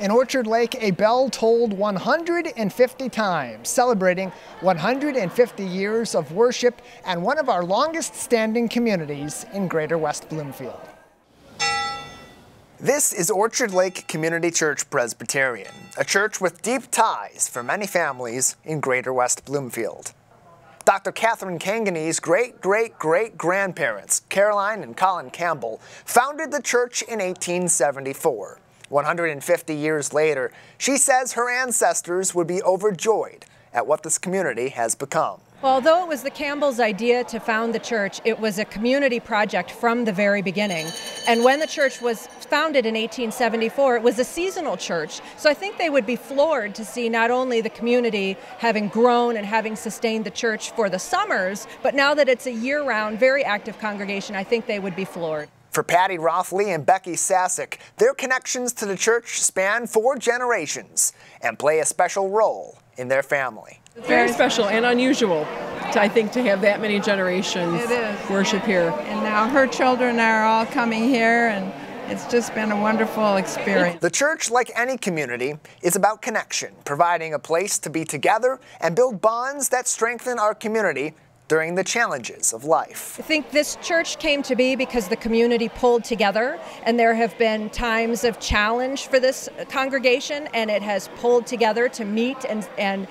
In Orchard Lake, a bell tolled 150 times, celebrating 150 years of worship and one of our longest standing communities in Greater West Bloomfield. This is Orchard Lake Community Church Presbyterian, a church with deep ties for many families in Greater West Bloomfield. Dr. Catherine Kanganey's great-great-great-grandparents, Caroline and Colin Campbell, founded the church in 1874. 150 years later, she says her ancestors would be overjoyed at what this community has become. Well, although it was the Campbells' idea to found the church, it was a community project from the very beginning. And when the church was founded in 1874, it was a seasonal church. So I think they would be floored to see not only the community having grown and having sustained the church for the summers, but now that it's a year-round, very active congregation, I think they would be floored. For Patty Rothley and Becky Sasick, their connections to the church span 4 generations and play a special role in their family. Very special and unusual, I think, to have that many generations worship here. And now her children are all coming here, and it's just been a wonderful experience. The church, like any community, is about connection, providing a place to be together and build bonds that strengthen our community during the challenges of life. I think this church came to be because the community pulled together, and there have been times of challenge for this congregation, and it has pulled together to meet and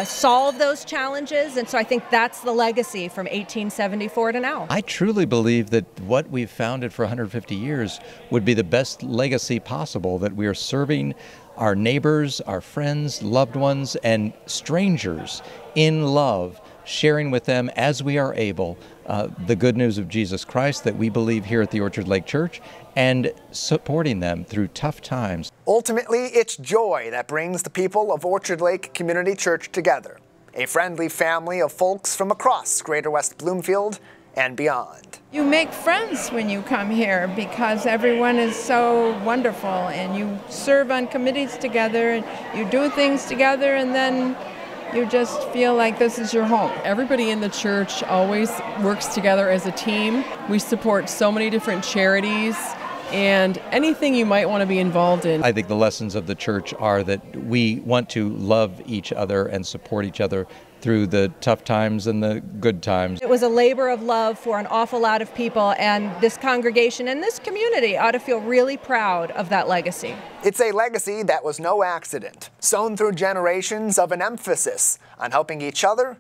solve those challenges. And so I think that's the legacy from 1874 to now. I truly believe that what we've founded for 150 years would be the best legacy possible, that we are serving our neighbors, our friends, loved ones, and strangers in love, sharing with them as we are able the good news of Jesus Christ that we believe here at the Orchard Lake Church, and supporting them through tough times. Ultimately, it's joy that brings the people of Orchard Lake Community Church together, a friendly family of folks from across Greater West Bloomfield and beyond. You make friends when you come here because everyone is so wonderful, and you serve on committees together, and you do things together, and then you just feel like this is your home. Everybody in the church always works together as a team. We support so many different charities and anything you might want to be involved in. I think the lessons of the church are that we want to love each other and support each other through the tough times and the good times. It was a labor of love for an awful lot of people, and this congregation and this community ought to feel really proud of that legacy. It's a legacy that was no accident, sown through generations of an emphasis on helping each other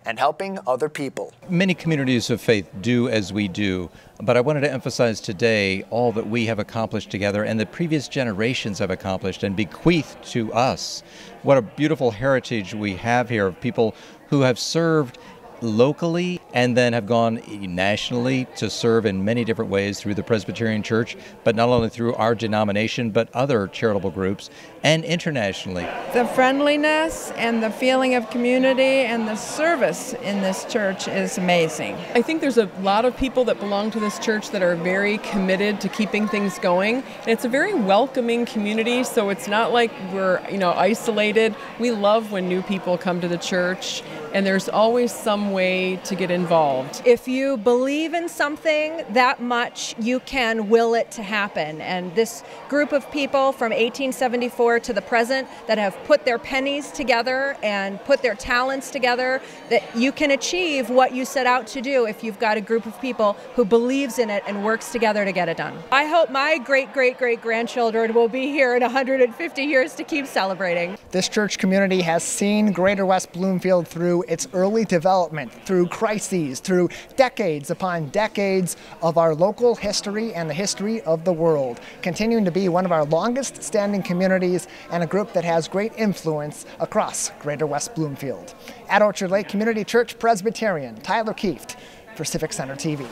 and helping other people. Many communities of faith do as we do, but I wanted to emphasize today all that we have accomplished together and the previous generations have accomplished and bequeathed to us. What a beautiful heritage we have here of people who have served locally and then have gone nationally to serve in many different ways through the Presbyterian Church, but not only through our denomination, but other charitable groups, and internationally. The friendliness and the feeling of community and the service in this church is amazing. I think there's a lot of people that belong to this church that are very committed to keeping things going. And it's a very welcoming community, so it's not like we're, isolated. We love when new people come to the church, and there's always some way to get involved. If you believe in something that much, you can will it to happen. And this group of people from 1874 to the present that have put their pennies together and put their talents together, that you can achieve what you set out to do if you've got a group of people who believes in it and works together to get it done. I hope my great-great-great-grandchildren will be here in 150 years to keep celebrating. This church community has seen Greater West Bloomfield through its early development, through crises, through decades upon decades of our local history and the history of the world, continuing to be one of our longest standing communities and a group that has great influence across Greater West Bloomfield. At Orchard Lake Community Church Presbyterian, Tyler Kieft for Civic Center TV.